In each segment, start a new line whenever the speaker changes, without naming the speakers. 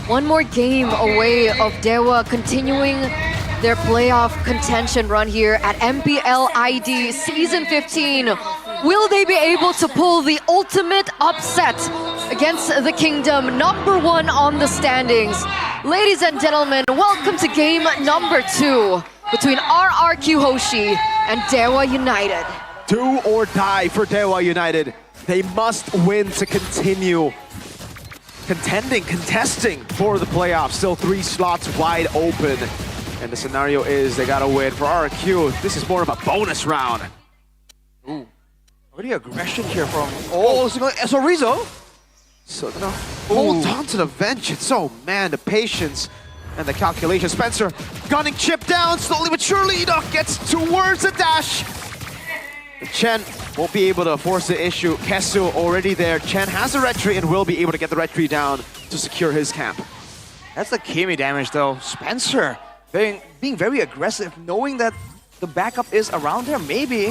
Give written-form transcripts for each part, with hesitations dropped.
One more game away of Dewa continuing their playoff contention run here at MPL ID Season 15. Will they be able to pull the ultimate upset against the Kingdom, #1 on the standings? Ladies and gentlemen, welcome to game number 2 between RRQ Hoshi and Dewa United.
Do or die for Dewa United. They must win to continue contesting for the playoffs. Still 3 slots wide open. And the scenario is they gotta win. For RRQ, this is more of a bonus round.
Ooh, already aggression here from... Oh, so Rizzo.
So they're gonna hold on to the vengeance. So man, the patience and the calculation. Spencer gunning chip down, slowly but surely. Edok gets towards the dash. Chen won't be able to force the issue. Kesu already there. Chen has the red tree and will be able to get the red tree down to secure his camp.
That's the Kimi damage though. Spencer being very aggressive, knowing that the backup is around there, maybe.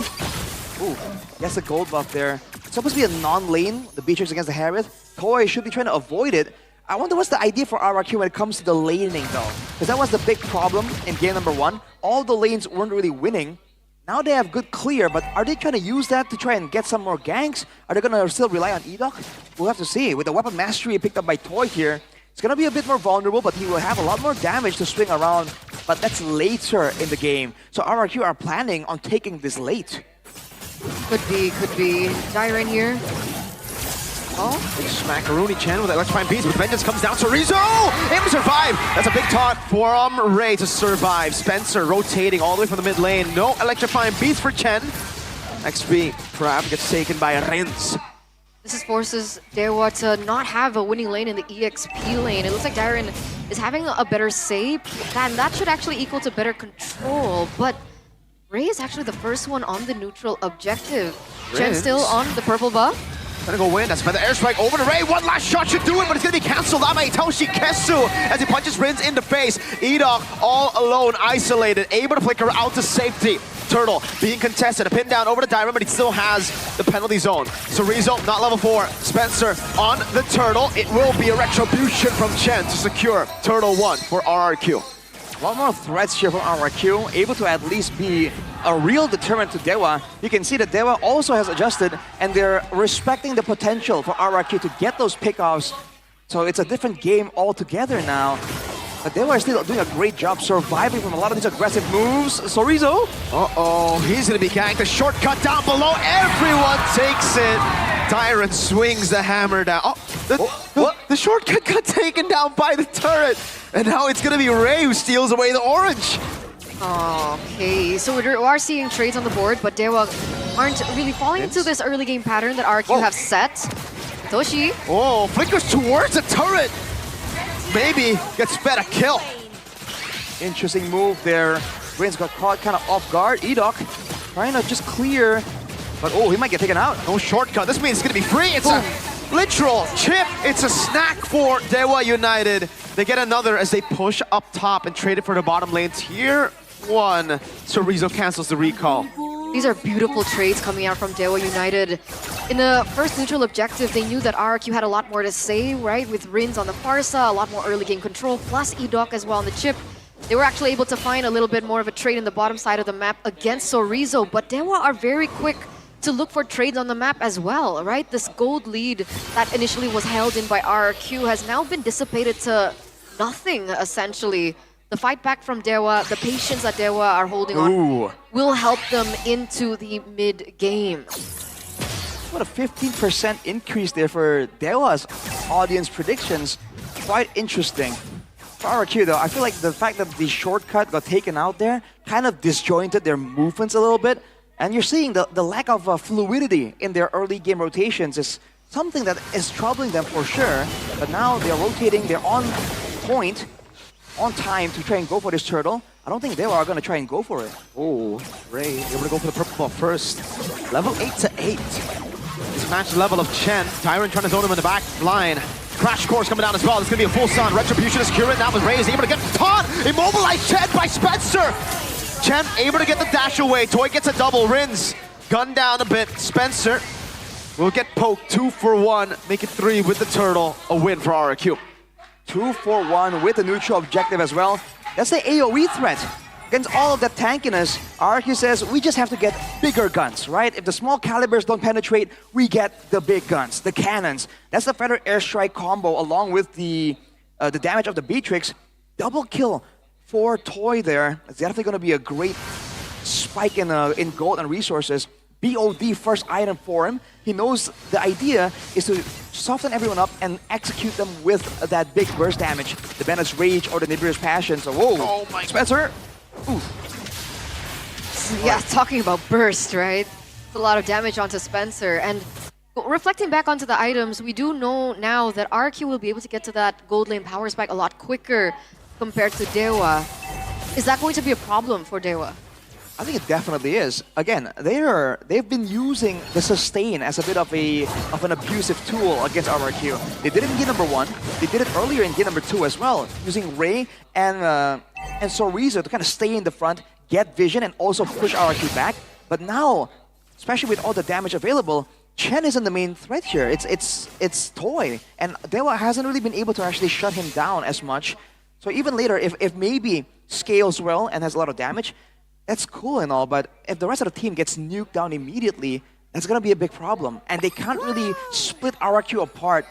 Ooh, yes, a gold buff there. It's supposed to be a non-lane, the Beatrix against the Harriet. Toy should be trying to avoid it. I wonder what's the idea for RRQ when it comes to the laning though. Because that was the big problem in game number 1. All the lanes weren't really winning. Now they have good clear, but are they trying to use that to try and get some more ganks? Are they gonna still rely on Edok? We'll have to see. With the weapon mastery picked up by Toy here, it's gonna be a bit more vulnerable, but he will have a lot more damage to swing around. But that's later in the game. So RRQ are planning on taking this late.
Could be. Dyren here.
Oh, big smackaroonie Chen with electrifying beats, but vengeance comes down to Rizzo! Able to survive! That's a big taunt from Ray to survive. Spencer rotating all the way from the mid lane. No electrifying beats for Chen. XP perhaps gets taken by Renz.
This forces Dewa to not have a winning lane in the EXP lane. It looks like Dyren is having a better save, and that should actually equal to better control. But Ray is actually the first one on the neutral objective. Chen still on the purple buff.
Gonna go win. That's by the airstrike over to Ray. One last shot should do it, but it's gonna be cancelled out by Itoshi Kesu as he punches Rinz in the face. Edok all alone, isolated, able to flicker out to safety. Turtle being contested, a pin down over to Dyren, but he still has the penalty zone. So Rizzo, not level 4. Spencer on the Turtle. It will be a retribution from Chen to secure Turtle 1 for RRQ.
A lot more threats here from RRQ, able to at least be a real deterrent to Dewa. You can see that Dewa also has adjusted, and they're respecting the potential for RRQ to get those pickoffs. So it's a different game altogether now. But Dewa is still doing a great job surviving from a lot of these aggressive moves. Sorizo.
Uh-oh, he's gonna be ganked. The shortcut down below, everyone takes it. Dyren swings the hammer down. Oh, the shortcut got taken down by the turret. And now it's gonna be Ray who steals away the orange.
Okay, so we are seeing trades on the board, but Dewa aren't really falling into this early game pattern that RRQ have set. Toshi.
Oh, flickers towards the turret. Maybe gets fed a kill.
Interesting move there. Brains got caught kind of off guard. Edok trying to just clear, but oh, he might get taken out.
No shortcut. This means it's gonna be free. It's a literal chip. It's a snack for Dewa United. They get another as they push up top and trade it for the bottom lane. Tier 1. So Rizzo cancels the recall.
These are beautiful trades coming out from Dewa United. In the first neutral objective, they knew that RRQ had a lot more to say, right? With Rinz on the Farsa, a lot more early game control, plus Edok as well on the chip. They were actually able to find a little bit more of a trade in the bottom side of the map against Sorizo, but Dewa are very quick to look for trades on the map as well, right? This gold lead that initially was held in by RRQ has now been dissipated to nothing, essentially. The fight back from Dewa, the patience that Dewa are holding on, will help them into the mid-game.
What a 15% increase there for Dewa's audience predictions. Quite interesting. For RRQ though, I feel like the fact that the shortcut got taken out there kind of disjointed their movements a little bit. And you're seeing the lack of fluidity in their early game rotations is something that is troubling them for sure. But now they're rotating, they're on point, on time to try and go for this turtle. I don't think they are going to try and go for it.
Oh, Ray able to go for the purple buff first. Level 8 to 8. This match level of Chen. Dyren trying to zone him in the back line. Crash course coming down as well. It's going to be a full stun. Retribution is current now, but Ray is able to get taunt. Immobilized Chen by Spencer. Chen able to get the dash away. Toy gets a double. Rinz gunned down a bit. Spencer will get poked 2 for 1. Make it 3 with the turtle. A win for RRQ.
2-for-1 with the neutral objective as well. That's the AoE threat. Against all of that tankiness, RRQ says we just have to get bigger guns, right? If the small calibers don't penetrate, we get the big guns, the cannons. That's the Feather Airstrike combo along with the damage of the Beatrix. Double kill for Toy there. It's definitely going to be a great spike in gold and resources. BOD first item for him. He knows the idea is to soften everyone up and execute them with that big burst damage. The Bandit's Rage or the Nibiru's Passion. So, whoa,
Oh my
Spencer. Ooh.
Yeah, talking about burst, right? It's a lot of damage onto Spencer. And reflecting back onto the items, we do know now that RRQ will be able to get to that gold lane power spike a lot quicker compared to Dewa. Is that going to be a problem for Dewa?
I think it definitely is. Again, they've been using the sustain as a bit of an abusive tool against RRQ. They did it in game number 1. They did it earlier in game number 2 as well, using Ray and Sorizo to kind of stay in the front, get vision, and also push RRQ back. But now, especially with all the damage available, Chen isn't the main threat here. It's Toy, and Dewa hasn't really been able to actually shut him down as much. So even later, if maybe scales well and has a lot of damage, that's cool and all, but if the rest of the team gets nuked down immediately, that's going to be a big problem. And they can't really split RRQ apart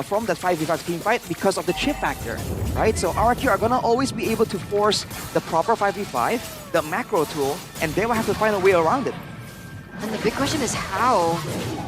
from that 5v5 team fight because of the chip factor, right? So RRQ are going to always be able to force the proper 5v5, the macro tool, and they will have to find a way around it.
And the big question is how?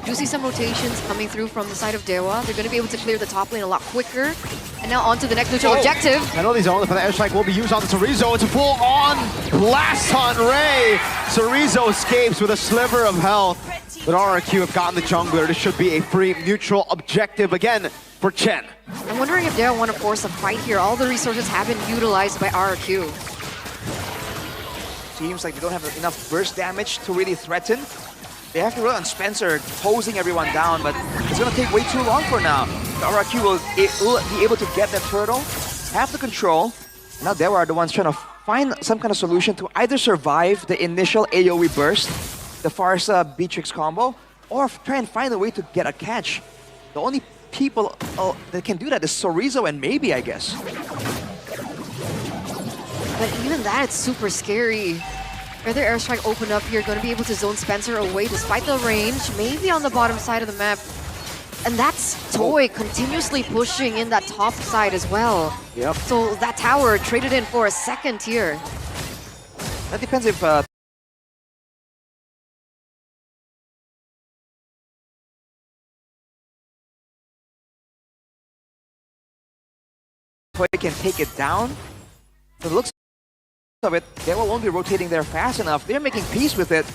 Do you see some rotations coming through from the side of Dewa? They're going to be able to clear the top lane a lot quicker. And now on to the next neutral objective.
Penalty zone for the airstrike will be used on the Sorizo. It's a full-on blast on Ray. Sorizo escapes with a sliver of health. But RRQ have gotten the jungler. This should be a free neutral objective again for Chen.
I'm wondering if Dewa want to force a fight here. All the resources have been utilized by RRQ.
Seems like they don't have enough burst damage to really threaten. They have to rely on Spencer hosing everyone down, but it's going to take way too long for now. The RRQ will be able to get that turtle, have the control. Now they are the ones trying to find some kind of solution to either survive the initial AoE burst, the Pharsa Beatrix combo, or try and find a way to get a catch. The only people that can do that is Sorizo and maybe, I guess.
But even that, it's super scary. Feather Airstrike opened up here, going to be able to zone Spencer away despite the range, maybe on the bottom side of the map. And that's Toy continuously pushing in that top side as well.
Yep.
So that tower traded in for a second tier.
That depends if Toy can take it down. It looks of it, they won't be rotating there fast enough. They're making peace with it.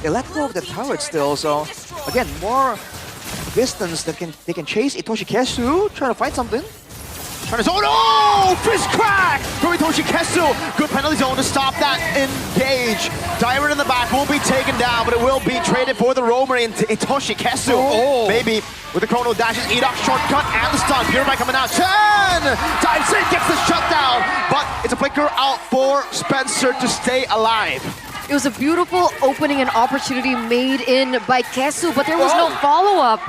They let go of the turret still, so again, more distance that they can chase. Itoshi Kesu trying to find something.
Trying to zone. Oh! Fist crack from Itoshi Kesu. Good penalty zone to stop that engage. Diamond in the back will be taken down, but it will be traded for the roamer into Itoshi Kesu.
Oh.
Maybe with the chrono dashes, Edok shortcut and the stun. Purify coming out. Chen dives in, gets the shutdown, but it's a flicker out for Spencer to stay alive.
It was a beautiful opening and opportunity made in by Kesu, but there was no follow-up.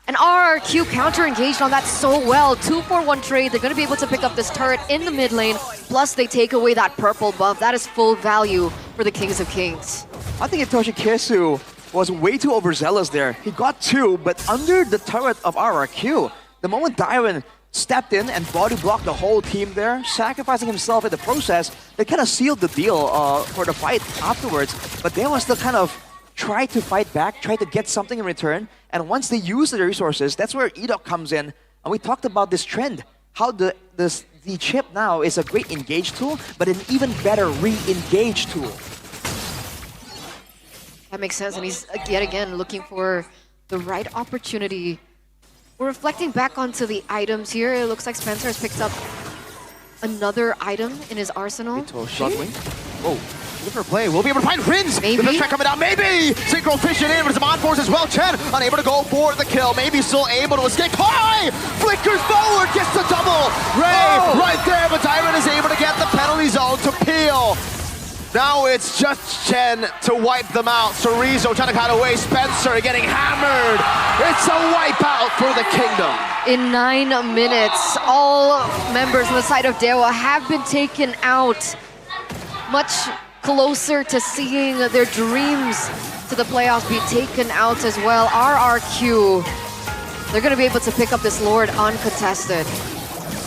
And RRQ counter-engaged on that so well. 2-for-1 trade. They're going to be able to pick up this turret in the mid lane. Plus, they take away that purple buff. That is full value for the Kings of Kings.
I think Itoshi Kesu was way too overzealous there. He got 2, but under the turret of RRQ. The moment Dyron stepped in and body blocked the whole team there, sacrificing himself in the process, they kind of sealed the deal for the fight afterwards. But they was still kind of try to fight back, try to get something in return. And once they use the resources, that's where Edok comes in. And we talked about this trend, how the chip now is a great engage tool, but an even better re-engage tool.
That makes sense, and he's yet again looking for the right opportunity. We're reflecting back onto the items here. It looks like Spencer has picked up another item in his arsenal.
Bloodwing. Oh.
Different play. We'll be able to find Rins.
Maybe.
The best track coming down. Maybe. Synchro fishing in, but some on-force as well. Chen unable to go for the kill. Maybe still able to escape. High! Flickers forward. Gets the double. Ray right there, but Dyron is able to get the penalty zone to peel. Now it's just Chen to wipe them out. Chorizo trying to cut away. Spencer getting hammered. It's a wipeout for the Kingdom.
In 9 minutes, all members on the side of Dewa have been taken out. Much closer to seeing their dreams to the playoffs be taken out as well. RRQ, they're going to be able to pick up this Lord uncontested.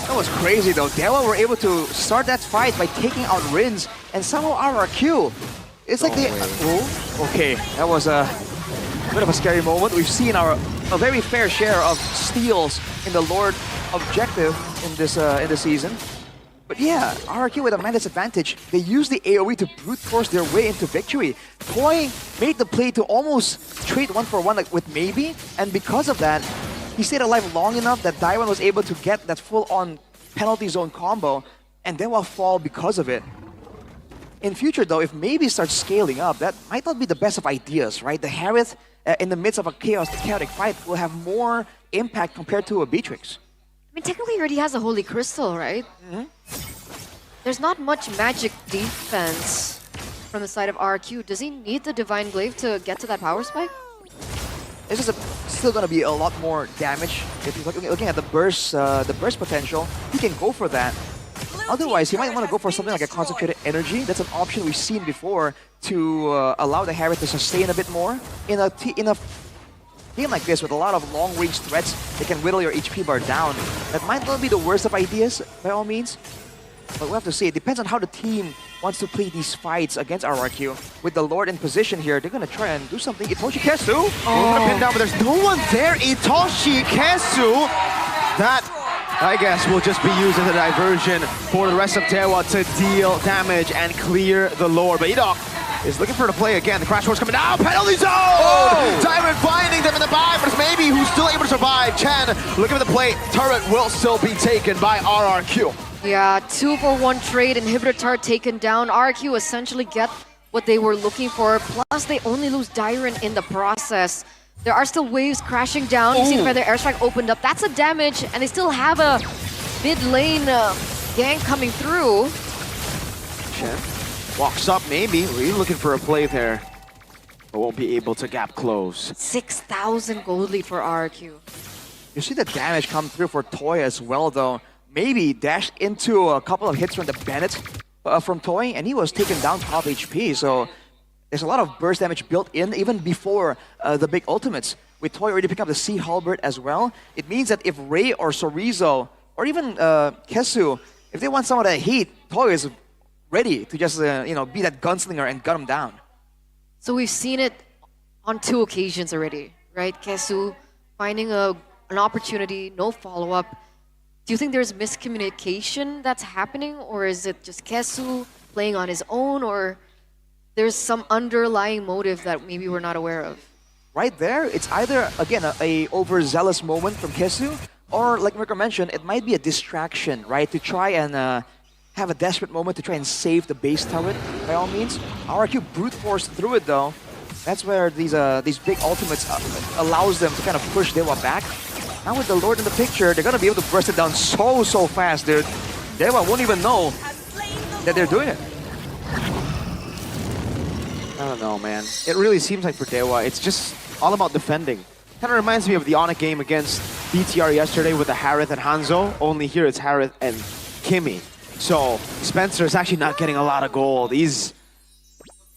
That was crazy though. Dewa were able to start that fight by taking out Rins and somehow RRQ. It's like they... Oh, okay, that was a bit of a scary moment. We've seen a very fair share of steals in the Lord objective in this season. But yeah, RRQ with a man disadvantage. They used the AoE to brute force their way into victory. Toy made the play to almost trade 1-for-1 like with Maybe, and because of that, he stayed alive long enough that Daiwan was able to get that full-on penalty zone combo, and Dewa fall because of it. In future though, if Maybe starts scaling up, that might not be the best of ideas, right? The Harith in the midst of a chaotic fight will have more impact compared to a Beatrix.
I mean, technically he already has a Holy Crystal, right? There's not much magic defense from the side of RQ. Does he need the Divine Glaive to get to that power spike?
It's just still going to be a lot more damage. If you're looking at the burst potential, he can go for that. Otherwise, he might want to go for something like a concentrated energy. That's an option we've seen before to allow the Harith to sustain a bit more. In a game like this with a lot of long-range threats that can whittle your HP bar down, that might not be the worst of ideas by all means. But we'll have to see. It depends on how the team wants to play these fights against RRQ. With the Lord in position here, they're going to try and do something. Itoshi Kesu!
Going to pin down, but there's no one there. Itoshi Kesu! That, I guess, will just be used as a diversion for the rest of Dewa to deal damage and clear the Lord. But Edok is looking for the play again. The Crash Force coming down. Penalty zone! Oh! Diamond finding them in the back, but it's Maybe who's still able to survive. Chen looking for the play. Turret will still be taken by RRQ.
Yeah, 2-for-1 trade, inhibitor turret taken down. RQ essentially get what they were looking for, plus they only lose Dyron in the process. There are still waves crashing down. You see the Feather Airstrike opened up. That's a damage, and they still have a mid-lane gang coming through.
Chen walks up, Maybe. Really looking for a play there, but won't be able to gap close.
6,000 gold lead for RQ.
You see the damage come through for Toy as well though. Maybe dashed into a couple of hits from the Bennett from Toy, and he was taken down to half HP. So there's a lot of burst damage built in even before the big ultimates. With Toy already picking up the Sea Halberd as well, it means that if Ray or Chorizo or even Kesu, if they want some of that heat, Toy is ready to just be that gunslinger and gun him down.
So we've seen it on 2 occasions already, right? Kesu finding an opportunity, no follow-up. Do you think there's miscommunication that's happening, or is it just Kesu playing on his own, or there's some underlying motive that maybe we're not aware of?
Right there, it's either, again, a overzealous moment from Kesu, or like Mirko mentioned, it might be a distraction, right? To try and have a desperate moment to try and save the base turret, by all means. RRQ brute force through it though. That's where these big ultimates allows them to kind of push Dewa back. Now with the Lord in the picture, they're gonna be able to burst it down so fast, dude. Dewa won't even know that they're doing it.
I don't know, man. It really seems like for Dewa, it's just all about defending. Kind of reminds me of the Onyx game against BTR yesterday with the Harith and Hanzo. Only here it's Harith and Kimmy. So Spencer is actually not getting a lot of gold. He's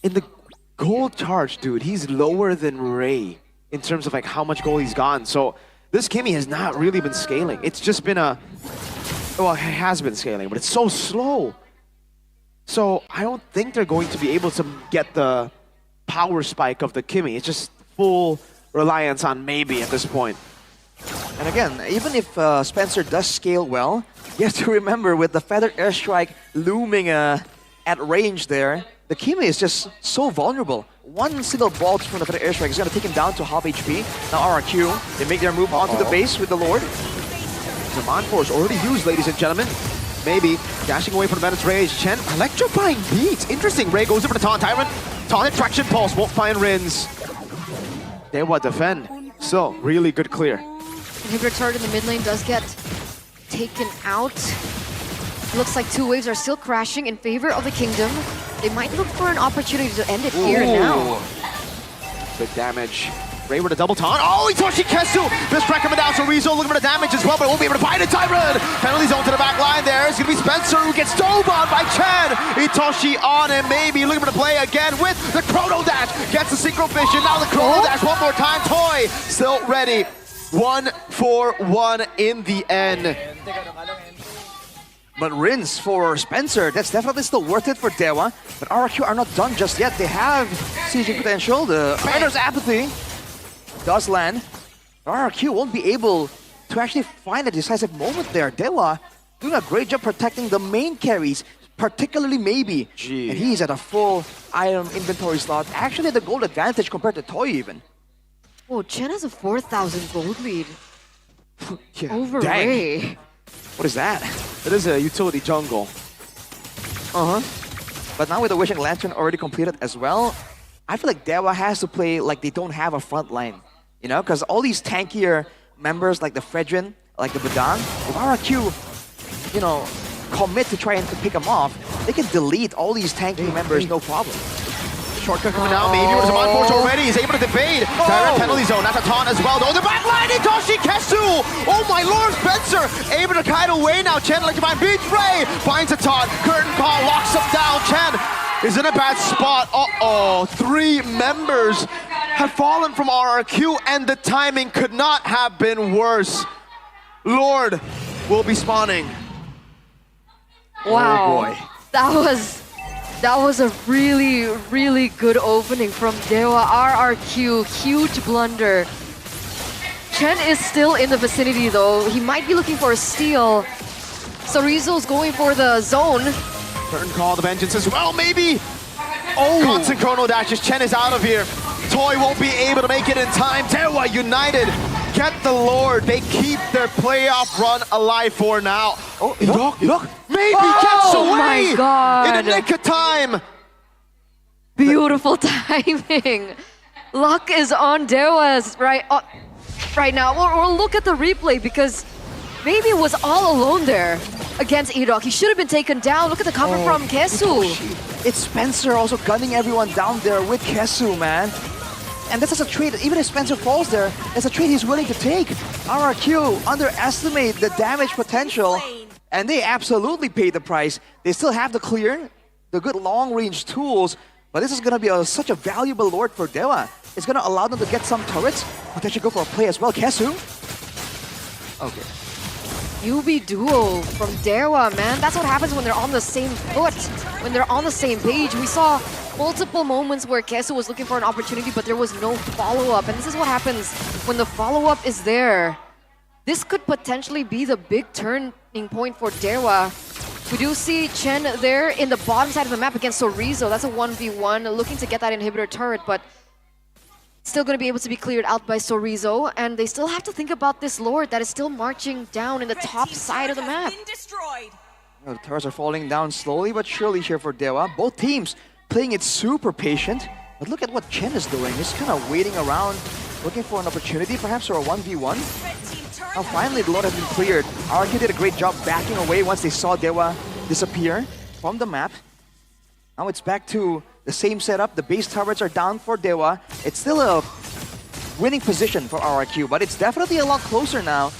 in the gold charge, dude. He's lower than Ray in terms of like how much gold he's gotten. So this Kimmy has not really been scaling. It's just been well, it has been scaling, but it's so slow. So I don't think they're going to be able to get the power spike of the Kimmy. It's just full reliance on Maybe at this point.
And again, even if Spencer does scale well, you have to remember with the Feathered Airstrike looming at range there, the Kimmy is just so vulnerable. One single bolt from the Feathered Airstrike is going to take him down to half HP. Now RRQ, they make their move onto the base with the Lord.
Demand Force already used, ladies and gentlemen. Maybe dashing away from Bennett's rage. Chen electrifying beats. Interesting. Ray goes over to Taunt. Tyrant. Taunt Attraction Pulse won't find Rins. Dewa defend. So really good clear.
Inhibitor turret in the mid lane does get taken out. Looks like 2 waves are still crashing in favor of the Kingdom. They might look for an opportunity to end it here now.
Big damage. Ray with a double taunt. Oh, Itoshi Kesu! This wreck coming down, so Rizzo looking for the damage as well, but won't be able to find it. Tyrant! Penalty zone to the back line there. It's gonna be Spencer who gets dove on by Chen. Itoshi on him, maybe looking for the play again with the Chrono Dash. Gets the Synchro Vision, now the Chrono Dash one more time. Toy still ready. 1-4-1 in the end.
But Rins for Spencer, that's definitely still worth it for Dewa. But RRQ are not done just yet. They have sieging potential. The Fighter's Apathy does land. RRQ won't be able to actually find a decisive moment there. Dewa doing a great job protecting the main carries, particularly Maybe.
Gee.
And he's at a full item inventory slot. Actually the gold advantage compared to Toy even.
Oh, Chen has a 4,000 gold lead
Yeah.
over
Dang.
Ray.
What is that?
It is a utility jungle.
But now with the Wishing Lantern already completed as well, I feel like Dewa has to play like they don't have a front line. You know, because all these tankier members like the Fredrin, like the Badang, if RRQ, you know, commit to try and to pick them off, they can delete all these tanky members, no problem.
Shortcut coming out, maybe with some unforced already. He's able to evade. Direct penalty zone. That's a taunt as well. Oh, the back line, Itoshi Kesu! Oh my lord, Spencer! Able to kite away now. Chen like to find beats Ray. Finds a taunt. Curtain call, locks him down. Chen is in a bad spot. Uh-oh. 3 members have fallen from RRQ, and the timing could not have been worse. Lord will be spawning.
Wow.
Oh boy.
That was a really, really good opening from Dewa. RRQ, huge blunder. Chen is still in the vicinity though. He might be looking for a steal. So Rizzo's going for the zone.
Curtain call, the vengeance as well, maybe. Oh, constant chrono dashes. Chen is out of here. Toy won't be able to make it in time. Dewa United get the Lord. They keep their playoff run alive for now.
Oh, look.
Maybe gets
Oh
away
my God.
in the nick of time.
Beautiful timing. Luck is on Dewa's right now. Or look at the replay because maybe was all alone there against Edok. He should have been taken down. Look at the cover from Kesu.
It's Spencer also gunning everyone down there with Kesu, man. And that's just a trade, even if Spencer falls there, that's a trade he's willing to take. RRQ underestimate the damage potential, and they absolutely paid the price. They still have the clear, the good long-range tools, but this is going to be such a valuable Lord for Dewa. It's going to allow them to get some turrets, potentially go for a play as well. Kesu. Okay.
UB duo from Dewa, man. That's what happens when they're on the same foot, when they're on the same page. We saw multiple moments where Kesu was looking for an opportunity, but there was no follow-up. And this is what happens when the follow-up is there. This could potentially be the big turning point for Dewa. We do see Chen there in the bottom side of the map against Sorizo. That's a 1v1, looking to get that inhibitor turret, but still going to be able to be cleared out by Sorizo, and they still have to think about this Lord that is still marching down in the top side of the map.
The turrets are falling down slowly but surely here for Dewa. Both teams playing it super patient, but look at what Chen is doing. He's kind of waiting around, looking for an opportunity, perhaps for a 1v1. Now finally the Lord has been cleared. RRQ did a great job backing away once they saw Dewa disappear from the map. Now it's back to the same setup. The base turrets are down for Dewa. It's still a winning position for RRQ, but it's definitely a lot closer now.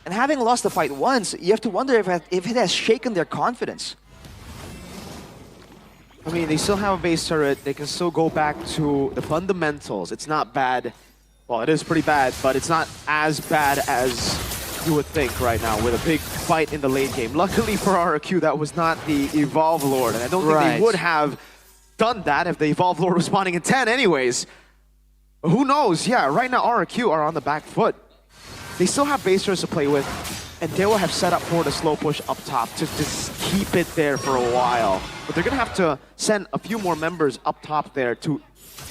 And having lost the fight once, you have to wonder if it has shaken their confidence.
I mean, they still have a base turret. They can still go back to the fundamentals. It's not bad. Well, it is pretty bad, but it's not as bad as you would think right now with a big fight in the late game. Luckily for RRQ, that was not the Evolve Lord, and I don't think they would have done that if the Evolve Lord was spawning in 10 anyways. But who knows? Yeah, right now RRQ are on the back foot. They still have base turrets to play with, and Dewa have set up for the slow push up top to just keep it there for a while. But they're going to have to send a few more members up top there to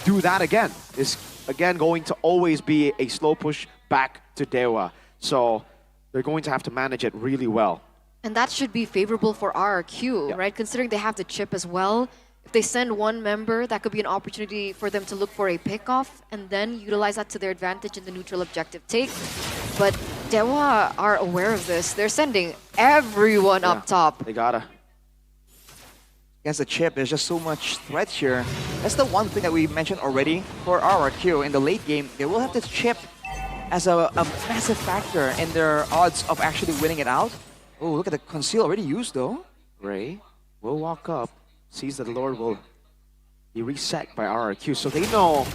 do that again. It's again going to always be a slow push back to Dewa. So they're going to have to manage it really well.
And that should be favorable for RRQ, right? Considering they have the chip as well. If they send one member, that could be an opportunity for them to look for a pickoff and then utilize that to their advantage in the neutral objective take. But Dewa are aware of this. They're sending everyone up top.
They gotta.
against the chip. There's just so much threat here. That's the one thing that we mentioned already for RRQ. In the late game, they will have this chip as a massive factor in their odds of actually winning it out. Oh, look at the conceal already used though.
Ray will walk up, sees that the Lord will be reset by RRQ, so they know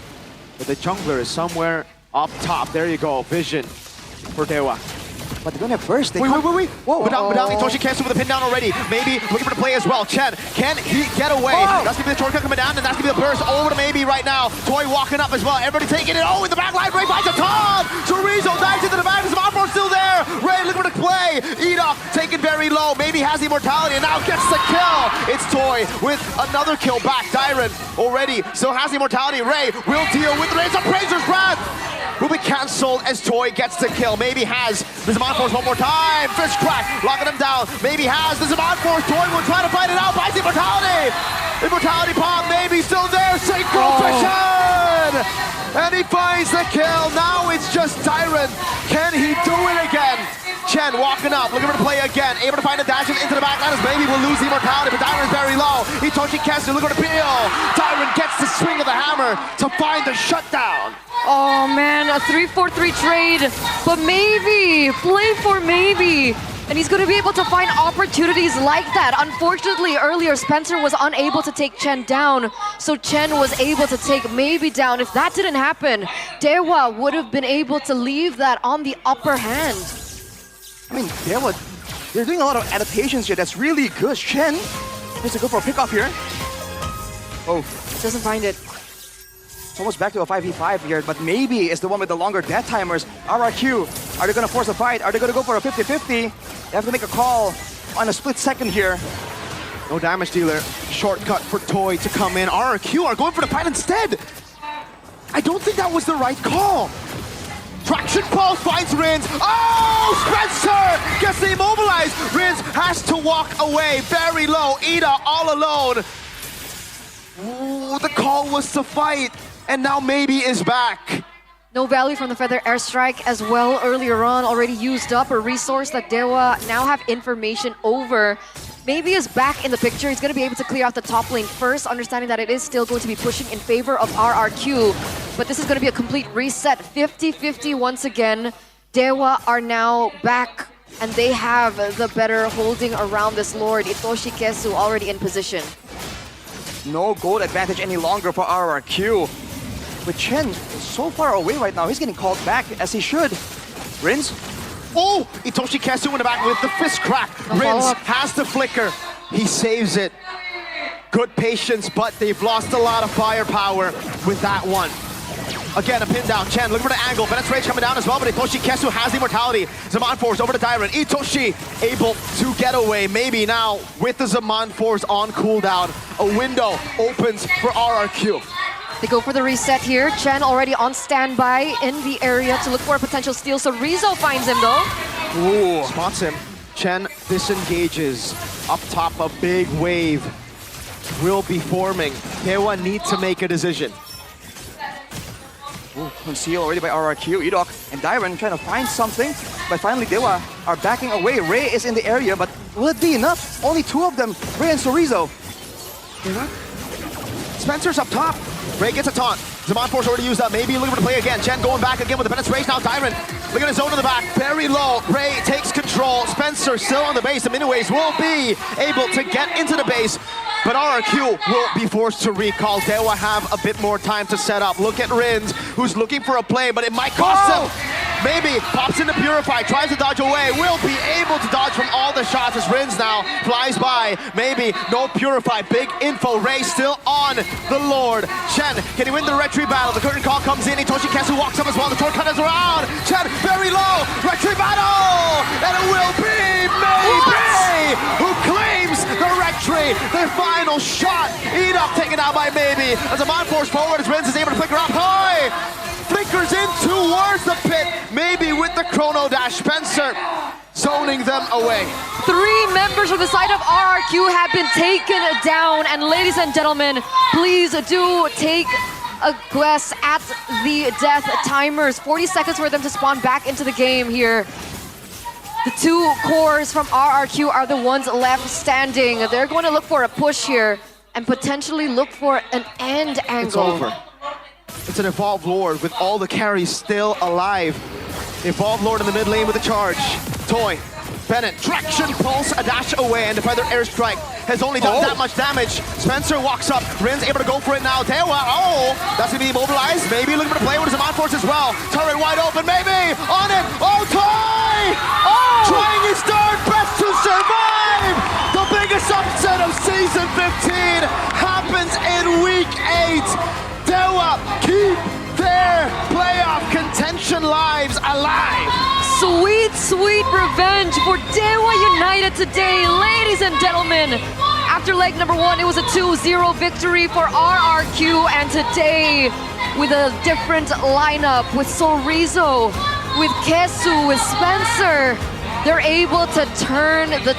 that the jungler is somewhere up top. There you go, vision for Dewa.
But they don't have burst. They
Wait.
Whoa,
Madang Itoshi cancels with a pin down already. Maybe looking for the play as well. Chen, can he get away?
Whoa.
That's gonna be the shortcut coming down, and that's gonna be the burst over to Maybe right now. Toy walking up as well. Everybody taking it. Oh, in the back line, Ray finds a ton. Chorizo dives into the back. His Monfor still there. Ray looking for the play. Edok taken very low. Maybe has the immortality and now gets the kill. It's Toy with another kill back. Dyron already still has the immortality. Ray will deal with Ray's Appraiser's Breath. Will be cancelled as Toy gets the kill. Maybe has the Zaman Force one more time. Fist crack, locking him down. Maybe has the Zaman Force. Toy will try to fight it out. Buys the immortality. Immortality pop. Maybe still there. Synchro Fission. And he finds the kill. Now it's just Tyron. Can he do it again? Chen walking up, looking for the play again. Able to find the dashes into the backline as Maybe will lose the immortality, but Tyron is very low. Itoshi Kesu looking for the peel. Tyron gets the swing of the hammer to find the shutdown.
Oh man, a 3-4-3 trade, but Maybe, play for Maybe. And he's going to be able to find opportunities like that. Unfortunately, earlier, Spencer was unable to take Chen down, so Chen was able to take Maybe down. If that didn't happen, Dewa would have been able to leave that on the upper hand.
I mean, they're doing a lot of adaptations here. That's really good. Chen needs to go for a pickoff here. Oh,
Doesn't find it.
it's almost back to a 5v5 here, but Maybe is the one with the longer death timers. RRQ, are they going to force a fight? Are they going to go for a 50-50? They have to make a call on a split second here.
No damage dealer. Shortcut for Toy to come in. RRQ are going for the fight instead. I don't think that was the right call. Traction Pulse finds Rins. Oh, Spencer gets the immobilized. Rins has to walk away very low. Ida all alone. Ooh, the call was to fight, and now Maybe is back.
No value from the Feather Airstrike as well earlier on. Already used up a resource that Dewa now have information over. Maybe is back in the picture. He's going to be able to clear out the top lane first, understanding that it is still going to be pushing in favor of RRQ. But this is going to be a complete reset. 50-50 once again. Dewa are now back, and they have the better holding around this Lord. Itoshi Kesu already in position.
No gold advantage any longer for RRQ. With Chen so far away right now, he's getting called back as he should. Rins.
Oh, Itoshi Kesu in the back with the fist crack. Rins has the flicker. He saves it. Good patience, but they've lost a lot of firepower with that one. Again, a pin down. Chen looking for the angle. Bennett's Rage coming down as well, but Itoshi Kesu has the immortality. Zaman Force over to Dyron. Itoshi able to get away. Maybe now with the Zaman Force on cooldown. A window opens for RRQ.
They go for the reset here. Chen already on standby in the area to look for a potential steal. So Rizzo finds him though.
Ooh, spots him. Chen disengages. Up top, a big wave will be forming. Dewa need to make a decision.
Ooh, concealed already by RRQ. Edok and Dyron trying to find something, but finally Dewa are backing away. Ray is in the area, but will it be enough? Only two of them, Ray and Chorizo.
Spencer's up top. Ray gets a taunt. Zaman Force already used up. Maybe looking for the play again. Chen going back again with the Bennett's Race. Now Dyron looking at his zone in the back. Very low. Ray takes control. Spencer still on the base. The Minuways will be able to get into the base. But RRQ will be forced to recall. Dewa have a bit more time to set up. Look at Rins, who's looking for a play, but it might cost him. Maybe pops into Purify, tries to dodge away, will be able to dodge from all the shots as Rins now flies by. Maybe no Purify, big info. Ray still on the Lord. Chen, can he win the retry battle? The curtain call comes in. Itoshi Kesu walks up as well. The torque cutters around. Chen, very low. Retry battle! And it will be Maybe who claims the retry. Their final shot. Edok taken out by Maybe. As a Zaman Force forward as Rins is able to flicker up high. Flickers in towards the pit. Maybe with the chrono dash. Spencer zoning them away.
3 members from the side of RRQ have been taken down. And ladies and gentlemen, please do take a guess at the death timers. 40 seconds for them to spawn back into the game here. The two cores from RRQ are the ones left standing. They're going to look for a push here and potentially look for an end angle.
It's over. It's an Evolved Lord with all the carries still alive. Evolved Lord in the mid lane with a charge. Toy, Bennett, traction, pulse, a dash away, and Defender Airstrike has only done that much damage. Spencer walks up, Rin's able to go for it now. Dewa, that's gonna be immobilized. Maybe looking to play with his Amon Force as well. Turret wide open, maybe, on it. Oh, Toy! Trying his third best to survive! The biggest upset of Season 15 happens in Week 8. Dewa keep their playoff contention lives alive.
Sweet, sweet revenge for Dewa United today, ladies and gentlemen. After leg number 1, it was a 2-0 victory for RRQ, and today, with a different lineup, with Sorizo, with Kesu, with Spencer, they're able to turn the